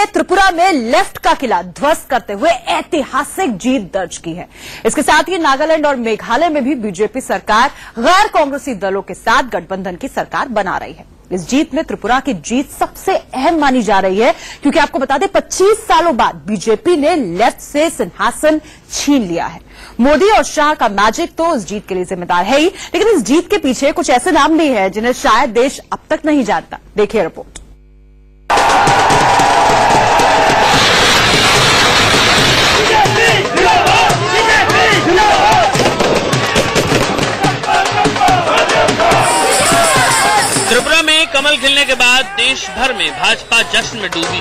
ने त्रिपुरा में लेफ्ट का किला ध्वस्त करते हुए ऐतिहासिक जीत दर्ज की है। इसके साथ ही नागालैंड और मेघालय में भी बीजेपी सरकार गैर कांग्रेसी दलों के साथ गठबंधन की सरकार बना रही है। इस जीत में त्रिपुरा की जीत सबसे अहम मानी जा रही है, क्योंकि आपको बता दें 25 सालों बाद बीजेपी ने लेफ्ट से सिंहासन छीन लिया है। मोदी और शाह का मैजिक तो इस जीत के लिए जिम्मेदार है ही, लेकिन इस जीत के पीछे कुछ ऐसे नाम भी हैं जिन्हें शायद देश अब तक नहीं जानता। देखिए रिपोर्ट। त्रिपुरा में कमल खिलने के बाद देश भर में भाजपा जश्न में डूबी।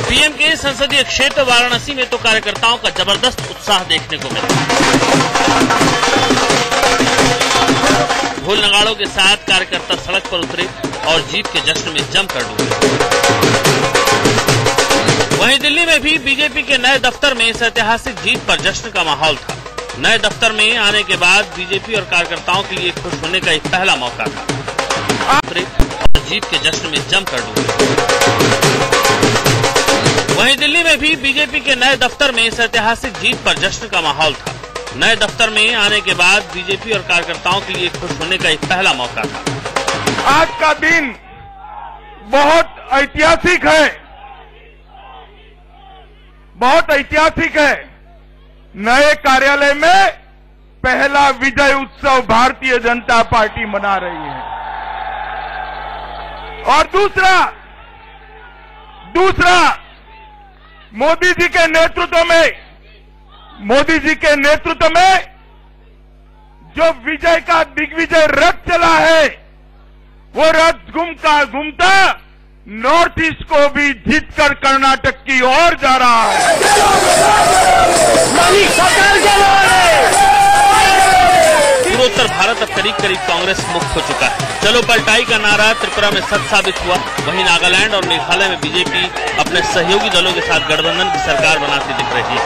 पीएम के संसदीय क्षेत्र वाराणसी में तो कार्यकर्ताओं का जबरदस्त उत्साह देखने को मिला। ढोल नगाड़ों के साथ कार्यकर्ता सड़क पर उतरे और जीत के जश्न में जमकर डूबे। वहीं दिल्ली में भी बीजेपी के नए दफ्तर में इस ऐतिहासिक जीत पर जश्न का माहौल था। नए दफ्तर में आने के बाद बीजेपी और कार्यकर्ताओं के लिए खुश होने का एक पहला मौका था। और जीत के जश्न में जमकर डूबे। वहीं दिल्ली में भी बीजेपी के नए दफ्तर में इस ऐतिहासिक जीत पर जश्न का माहौल था। नए दफ्तर में आने के बाद बीजेपी और कार्यकर्ताओं के लिए खुश होने का एक पहला मौका था। आज का दिन बहुत ऐतिहासिक है, बहुत ऐतिहासिक है। नए कार्यालय में पहला विजय उत्सव भारतीय जनता पार्टी मना रही है। और दूसरा मोदी जी के नेतृत्व में जो विजय का दिग्विजय रथ चला है, वो रथ घूमता नॉर्थ ईस्ट को भी जीतकर कर्नाटक की ओर जा रहा है। पूर्वोत्तर भारत अब करीब कांग्रेस मुक्त हो चुका है। चलो पलटाई का नारा त्रिपुरा में सच साबित हुआ। वहीं नागालैंड और मेघालय में बीजेपी अपने सहयोगी दलों के साथ गठबंधन की सरकार बनाती दिख रही है।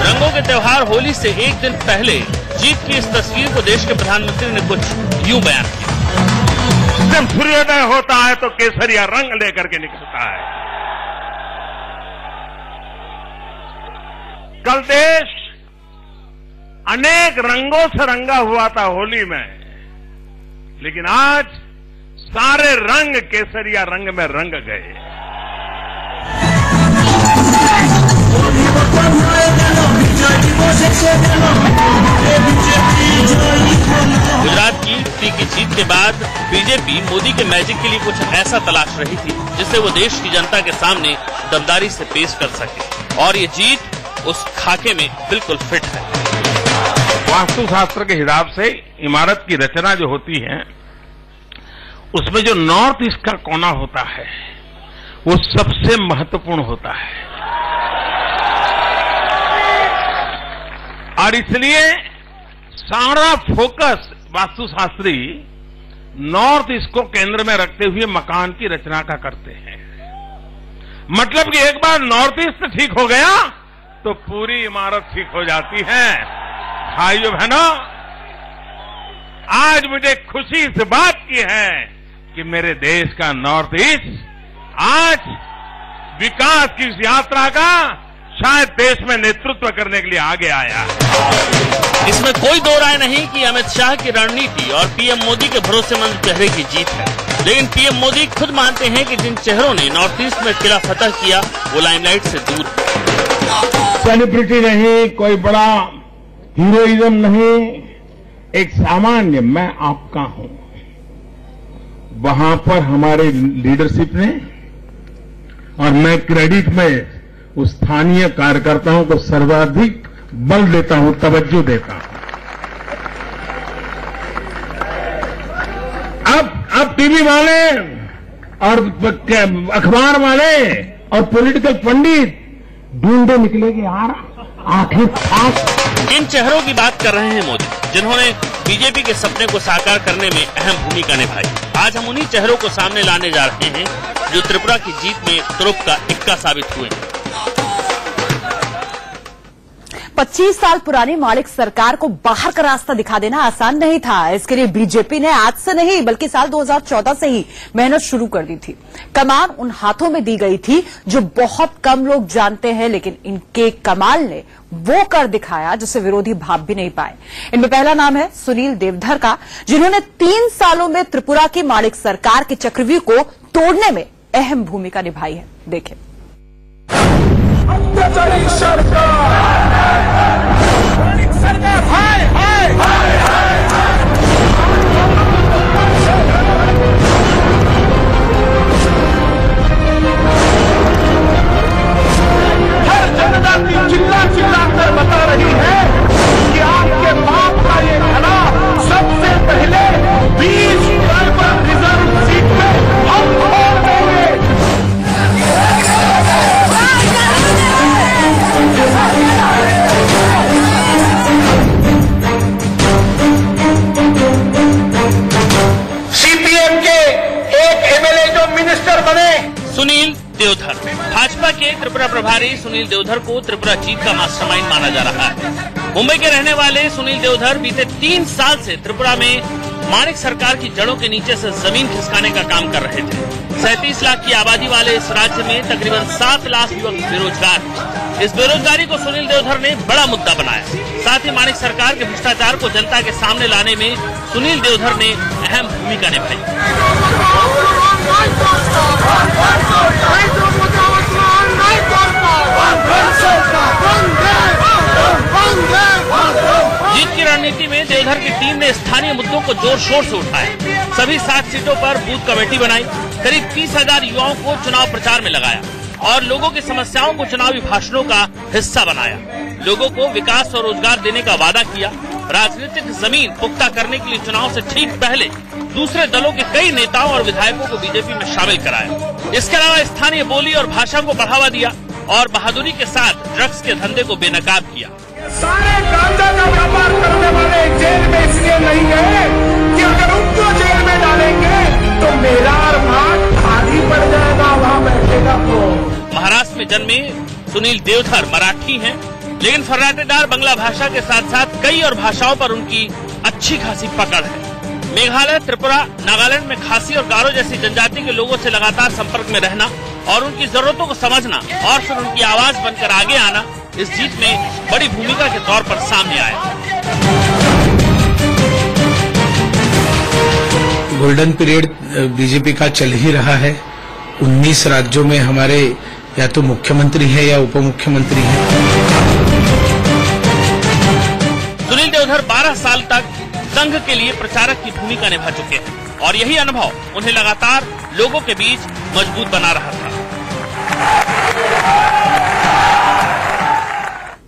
रंगों के त्योहार होली से एक दिन पहले जीत की इस तस्वीर को देश के प्रधानमंत्री ने कुछ यूं बयान किया। जब सूर्योदय होता है तो केसरिया रंग लेकर के निकलता है। कल देश अनेक रंगों से रंगा हुआ था होली में, लेकिन आज सारे रंग केसरिया रंग में रंग गए। गुजरात की जीत के बाद बीजेपी मोदी के मैजिक के लिए कुछ ऐसा तलाश रही थी जिससे वो देश की जनता के सामने दमदारी से पेश कर सके, और ये जीत उस खाके में बिल्कुल फिट है। वास्तुशास्त्र के हिसाब से इमारत की रचना जो होती है, उसमें जो नॉर्थ ईस्ट का कोना होता है वो सबसे महत्वपूर्ण होता है, और इसलिए सारा फोकस वास्तुशास्त्री नॉर्थ ईस्ट को केंद्र में रखते हुए मकान की रचना का करते हैं। मतलब कि एक बार नॉर्थ ईस्ट ठीक हो गया तो पूरी इमारत ठीक हो जाती है। भाइयों बहनों, आज मुझे खुशी इस बात की है कि मेरे देश का नॉर्थ ईस्ट आज विकास की इस यात्रा का शायद देश में नेतृत्व करने के लिए आगे आया है। इसमें कोई दो राय नहीं कि अमित शाह की रणनीति और पीएम मोदी के भरोसेमंद चेहरे की जीत है, लेकिन पीएम मोदी खुद मानते हैं कि जिन चेहरों ने नॉर्थ ईस्ट में किला फतह किया वो लाइमलाइट से दूर है। सेलिब्रिटी नहीं, कोई बड़ा हीरोइज्म नहीं, एक सामान्य मैं आपका हूं। वहां पर हमारे लीडरशिप ने, और मैं क्रेडिट में उस स्थानीय कार्यकर्ताओं को सर्वाधिक बल देता हूं, तवज्जो देता हूं। अब टीवी वाले और अखबार वाले और पॉलिटिकल पंडित ढूंढे निकलेंगे यार आखिर खास। इन चेहरों की बात कर रहे हैं मोदी, जिन्होंने बीजेपी के सपने को साकार करने में अहम भूमिका निभाई। आज हम उन्हीं चेहरों को सामने लाने जा रहे हैं जो त्रिपुरा की जीत में तुरुप का इक्का साबित हुए। 25 साल पुरानी माणिक सरकार को बाहर का रास्ता दिखा देना आसान नहीं था। इसके लिए बीजेपी ने आज से नहीं बल्कि साल 2014 से ही मेहनत शुरू कर दी थी। कमान उन हाथों में दी गई थी जो बहुत कम लोग जानते हैं, लेकिन इनके कमाल ने वो कर दिखाया जिसे विरोधी भाप भी नहीं पाए। इनमें पहला नाम है सुनील देवधर का, जिन्होंने 3 सालों में त्रिपुरा की माणिक सरकार के चक्रव्यूह को तोड़ने में अहम भूमिका निभाई है। देखें। अत्याचारी सरकार, माणिक सरकार, हाय हाय हाय हाय हर जनजाति चिल्ला कर बता रही है कि आपके बाप का ये घना सबसे पहले 20 ट्राइबल रिजर्व सीट में हम छोड़ देंगे। सीपीएम के एक एमएलए जो मिनिस्टर बने, सुनील देवधर। भाजपा के त्रिपुरा प्रभारी सुनील देवधर को त्रिपुरा जीत का मास्टरमाइंड माना जा रहा है। मुंबई के रहने वाले सुनील देवधर बीते 3 साल से त्रिपुरा में माणिक सरकार की जड़ों के नीचे से जमीन खिसकाने का काम कर रहे थे। 37 लाख की आबादी वाले इस राज्य में तकरीबन 7 लाख युवक बेरोजगार हैं। इस बेरोजगारी को सुनील देवधर ने बड़ा मुद्दा बनाया। साथ ही माणिक सरकार के भ्रष्टाचार को जनता के सामने लाने में सुनील देवधर ने अहम भूमिका निभाई। जीत की रणनीति में देवधर की टीम ने स्थानीय मुद्दों को जोर शोर से उठाया। सभी 7 सीटों पर बूथ कमेटी बनाई, करीब 30,000 युवाओं को चुनाव प्रचार में लगाया और लोगों की समस्याओं को चुनावी भाषणों का हिस्सा बनाया। लोगों को विकास और रोजगार देने का वादा किया। राजनीतिक जमीन पुख्ता करने के लिए चुनाव से ठीक पहले दूसरे दलों के कई नेताओं और विधायकों को बीजेपी में शामिल कराया। इसके अलावा स्थानीय बोली और भाषा को बढ़ावा दिया और बहादुरी के साथ ड्रग्स के धंधे को बेनकाब किया। सारे गांजा का व्यापार करने वाले जेल में इसलिए नहीं गए कि अगर उनको जेल में डालेंगे तो मेरा अरमान खाली पड़ जाएगा, वहाँ बैठेगा तो। महाराष्ट्र में जन्मे सुनील देवधर मराठी हैं, लेकिन फर्राटेदार बांग्ला भाषा के साथ साथ कई और भाषाओं पर उनकी अच्छी खासी पकड़ है। मेघालय, त्रिपुरा, नागालैंड में खासी और गारो जैसी जनजाति के लोगों से लगातार संपर्क में रहना और उनकी जरूरतों को समझना और फिर उनकी आवाज बनकर आगे आना इस जीत में बड़ी भूमिका के तौर पर सामने आया। गोल्डन पीरियड बीजेपी का चल ही रहा है। 19 राज्यों में हमारे या तो मुख्यमंत्री है या उप मुख्यमंत्री है। सुनील देवधर 12 साल तक संघ के लिए प्रचारक की भूमिका निभा चुके हैं और यही अनुभव उन्हें लगातार लोगों के बीच मजबूत बना रहा था।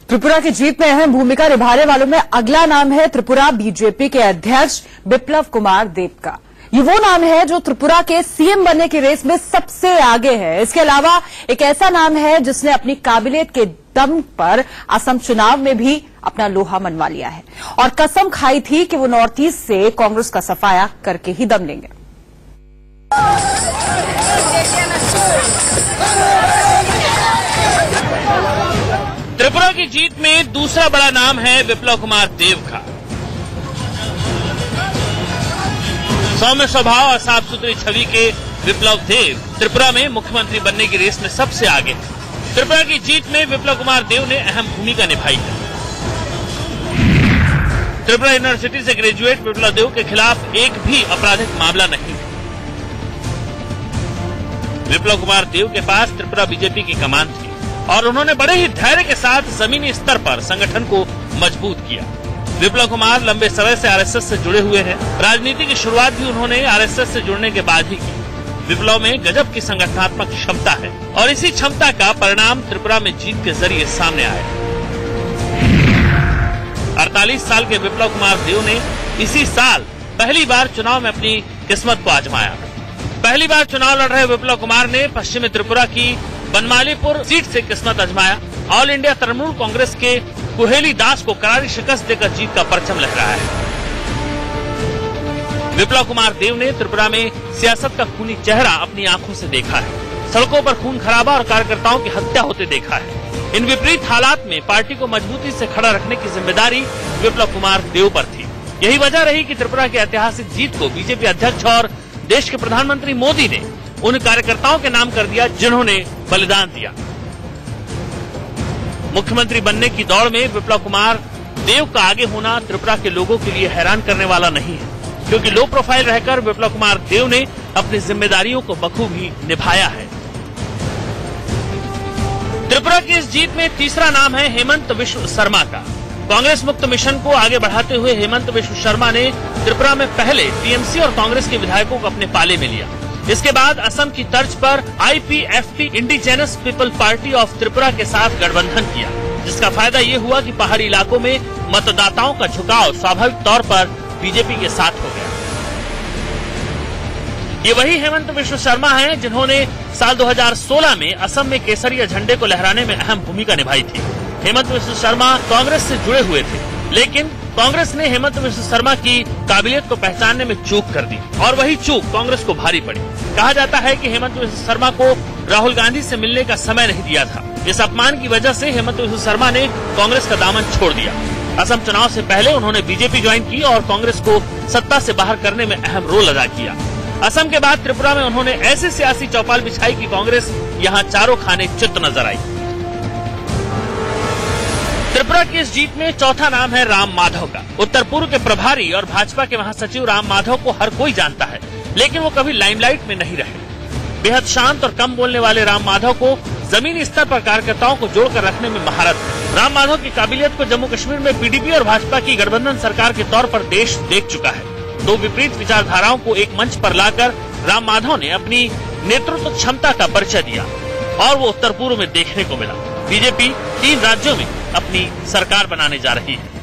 त्रिपुरा की जीत में अहम भूमिका निभाने वालों में अगला नाम है त्रिपुरा बीजेपी के अध्यक्ष बिप्लब कुमार देब का। ये वो नाम है जो त्रिपुरा के सीएम बनने की रेस में सबसे आगे है। इसके अलावा एक ऐसा नाम है जिसने अपनी काबिलियत के दम पर असम चुनाव में भी अपना लोहा मनवा लिया है और कसम खाई थी कि वो नॉर्थ ईस्ट से कांग्रेस का सफाया करके ही दम लेंगे। त्रिपुरा की जीत में दूसरा बड़ा नाम है बिप्लब कुमार देब का। सौम्य स्वभाव और साफ सुथरी छवि के बिप्लब देब त्रिपुरा में मुख्यमंत्री बनने की रेस में सबसे आगे हैं। त्रिपुरा की जीत में बिप्लब कुमार देब ने अहम भूमिका निभाई है। त्रिपुरा यूनिवर्सिटी से ग्रेजुएट बिप्लब देब के खिलाफ एक भी आपराधिक मामला नहीं है। बिप्लब कुमार देब के पास त्रिपुरा बीजेपी की कमान थी और उन्होंने बड़े ही धैर्य के साथ जमीनी स्तर पर संगठन को मजबूत किया। बिप्लब कुमार लंबे समय से आरएसएस से जुड़े हुए हैं। राजनीति की शुरुआत भी उन्होंने आरएसएस से जुड़ने के बाद ही की। बिप्लब में गजब की संगठनात्मक क्षमता है और इसी क्षमता का परिणाम त्रिपुरा में जीत के जरिए सामने आया। 48 साल के बिप्लब कुमार देब ने इसी साल पहली बार चुनाव में अपनी किस्मत को आजमाया। पहली बार चुनाव लड़ रहे बिप्लब कुमार ने पश्चिमी त्रिपुरा की बनमालीपुर सीट से किस्मत आजमाया। ऑल इंडिया तृणमूल कांग्रेस के कुहेली दास को करारी शिकस्त देकर जीत का परचम लहराया है। बिप्लब कुमार देब ने त्रिपुरा में सियासत का खूनी चेहरा अपनी आंखों से देखा है। सड़कों पर खून खराबा और कार्यकर्ताओं की हत्या होते देखा है। इन विपरीत हालात में पार्टी को मजबूती से खड़ा रखने की जिम्मेदारी विप्लव कुमार देव पर थी। यही वजह रही कि त्रिपुरा की ऐतिहासिक जीत को बीजेपी अध्यक्ष और देश के प्रधानमंत्री मोदी ने उन कार्यकर्ताओं के नाम कर दिया जिन्होंने बलिदान दिया। मुख्यमंत्री बनने की दौड़ में विप्लव कुमार देव का आगे होना त्रिपुरा के लोगों के लिए हैरान करने वाला नहीं है, क्योंकि लो प्रोफाइल रहकर विप्लव कुमार देव ने अपनी जिम्मेदारियों को बखूबी निभाया है। त्रिपुरा की इस जीत में तीसरा नाम है हेमंत बिश्व शर्मा का। कांग्रेस मुक्त मिशन को आगे बढ़ाते हुए हेमंत बिश्व शर्मा ने त्रिपुरा में पहले टीएमसी और कांग्रेस के विधायकों को अपने पाले में लिया। इसके बाद असम की तर्ज पर IPFT indigenous people party of Tripura के साथ गठबंधन किया, जिसका फायदा ये हुआ कि पहाड़ी इलाकों में मतदाताओं का झुकाव स्वाभाविक तौर पर बीजेपी के साथ हो गया। ये वही हेमंत बिश्व शर्मा हैं जिन्होंने साल 2016 में असम में केसरिया झंडे को लहराने में अहम भूमिका निभाई थी। हेमंत बिश्व शर्मा कांग्रेस से जुड़े हुए थे, लेकिन कांग्रेस ने हेमंत बिश्व शर्मा की काबिलियत को पहचानने में चूक कर दी और वही चूक कांग्रेस को भारी पड़ी। कहा जाता है कि हेमंत बिश्व शर्मा को राहुल गांधी से मिलने का समय नहीं दिया था। इस अपमान की वजह से हेमंत बिश्व शर्मा ने कांग्रेस का दामन छोड़ दिया। असम चुनाव से पहले उन्होंने बीजेपी ज्वाइन की और कांग्रेस को सत्ता से बाहर करने में अहम रोल अदा किया। असम के बाद त्रिपुरा में उन्होंने ऐसी सियासी चौपाल बिछाई कि कांग्रेस यहाँ चारों खाने चित नजर आई। त्रिपुरा की इस जीत में चौथा नाम है राम माधव का। उत्तर पूर्व के प्रभारी और भाजपा के महासचिव राम माधव को हर कोई जानता है, लेकिन वो कभी लाइमलाइट में नहीं रहे। बेहद शांत और कम बोलने वाले राम माधव को जमीनी स्तर पर कार्यकर्ताओं को जोड़कर रखने में महारत है। राम माधव की काबिलियत को जम्मू कश्मीर में PDP और भाजपा की गठबंधन सरकार के तौर पर देश देख चुका है। दो विपरीत विचारधाराओं को एक मंच पर लाकर राम माधव ने अपनी नेतृत्व क्षमता का परिचय दिया और वो उत्तर पूर्व में देखने को मिला। बीजेपी 3 राज्यों में अपनी सरकार बनाने जा रही है।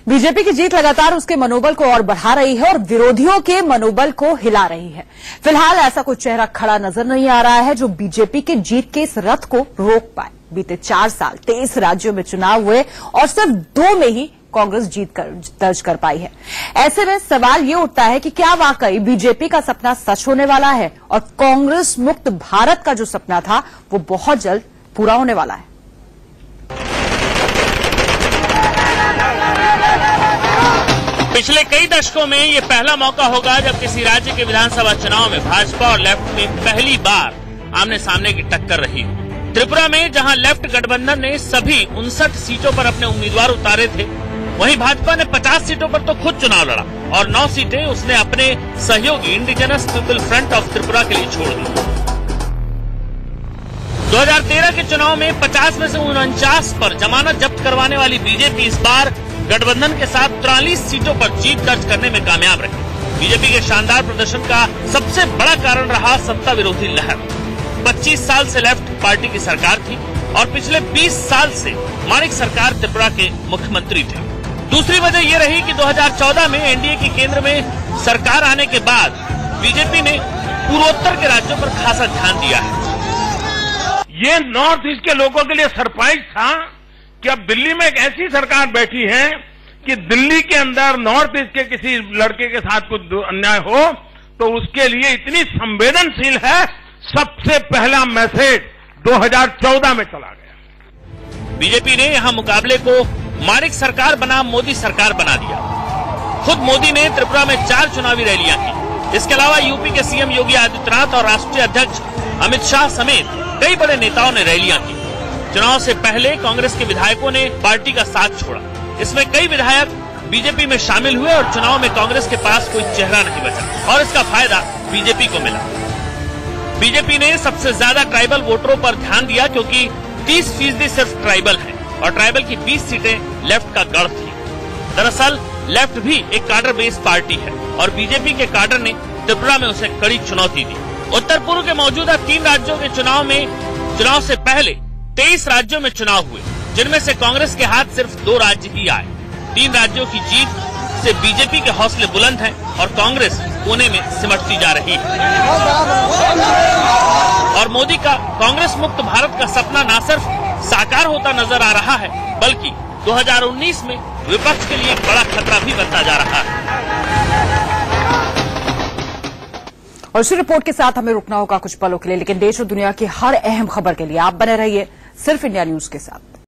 बीजेपी की जीत लगातार उसके मनोबल को और बढ़ा रही है और विरोधियों के मनोबल को हिला रही है। फिलहाल ऐसा कोई चेहरा खड़ा नजर नहीं आ रहा है जो बीजेपी के जीत के इस रथ को रोक पाए। बीते 4 साल 23 राज्यों में चुनाव हुए और सिर्फ 2 में ही कांग्रेस जीत दर्ज कर पाई है। ऐसे में सवाल ये उठता है कि क्या वाकई बीजेपी का सपना सच होने वाला है और कांग्रेस मुक्त भारत का जो सपना था वो बहुत जल्द पूरा होने वाला है। पिछले कई दशकों में ये पहला मौका होगा जब किसी राज्य के विधानसभा चुनाव में भाजपा और लेफ्ट में पहली बार आमने सामने की टक्कर रही हो। त्रिपुरा में जहां लेफ्ट गठबंधन ने सभी 59 सीटों पर अपने उम्मीदवार उतारे थे, वहीं भाजपा ने 50 सीटों पर तो खुद चुनाव लड़ा और 9 सीटें उसने अपने सहयोगी indigenous people front of Tripura के लिए छोड़ दी। 2013 के चुनाव में 50 में से 49 पर जमानत जब्त करवाने वाली बीजेपी इस बार गठबंधन के साथ 43 सीटों पर जीत दर्ज करने में कामयाब रही। बीजेपी के शानदार प्रदर्शन का सबसे बड़ा कारण रहा सत्ता विरोधी लहर। 25 साल से लेफ्ट पार्टी की सरकार थी और पिछले 20 साल से माणिक सरकार त्रिपुरा के मुख्यमंत्री थे। दूसरी वजह यह रही कि 2014 में एनडीए की केंद्र में सरकार आने के बाद बीजेपी ने पूर्वोत्तर के राज्यों पर खासा ध्यान दिया है। ये नॉर्थ ईस्ट के लोगों के लिए सरप्राइज था कि अब दिल्ली में एक ऐसी सरकार बैठी है कि दिल्ली के अंदर नॉर्थ ईस्ट के किसी लड़के के साथ कुछ अन्याय हो तो उसके लिए इतनी संवेदनशील है। सबसे पहला मैसेज 2014 में चला गया। बीजेपी ने यहां मुकाबले को माणिक सरकार बनाम मोदी सरकार बना दिया। खुद मोदी ने त्रिपुरा में 4 चुनावी रैलियां की। इसके अलावा यूपी के सीएम योगी आदित्यनाथ और राष्ट्रीय अध्यक्ष अमित शाह समेत कई बड़े नेताओं ने रैलियां की। चुनाव से पहले कांग्रेस के विधायकों ने पार्टी का साथ छोड़ा। इसमें कई विधायक बीजेपी में शामिल हुए और चुनाव में कांग्रेस के पास कोई चेहरा नहीं बचा और इसका फायदा बीजेपी को मिला। बीजेपी ने सबसे ज्यादा ट्राइबल वोटरों पर ध्यान दिया क्योंकि 30% सिर्फ ट्राइबल हैं और ट्राइबल की 20 सीटें लेफ्ट का गढ़ थी। दरअसल लेफ्ट भी एक काडर बेस पार्टी है और बीजेपी के काडर ने त्रिपुरा में उसे कड़ी चुनौती दी। उत्तर पूर्व के मौजूदा 3 राज्यों के चुनाव से पहले 23 राज्यों में चुनाव हुए, जिनमें से कांग्रेस के हाथ सिर्फ 2 राज्य ही आए। 3 राज्यों की जीत से बीजेपी के हौसले बुलंद हैं और कांग्रेस कोने में सिमटती जा रही है। और मोदी का कांग्रेस मुक्त भारत का सपना न सिर्फ साकार होता नजर आ रहा है, बल्कि 2019 में विपक्ष के लिए एक बड़ा खतरा भी बनता जा रहा है। और इसी रिपोर्ट के साथ हमें रुकना होगा कुछ पलों के लिए, लेकिन देश और दुनिया की हर अहम खबर के लिए आप बने रहिए सिर्फ इंडिया न्यूज के साथ।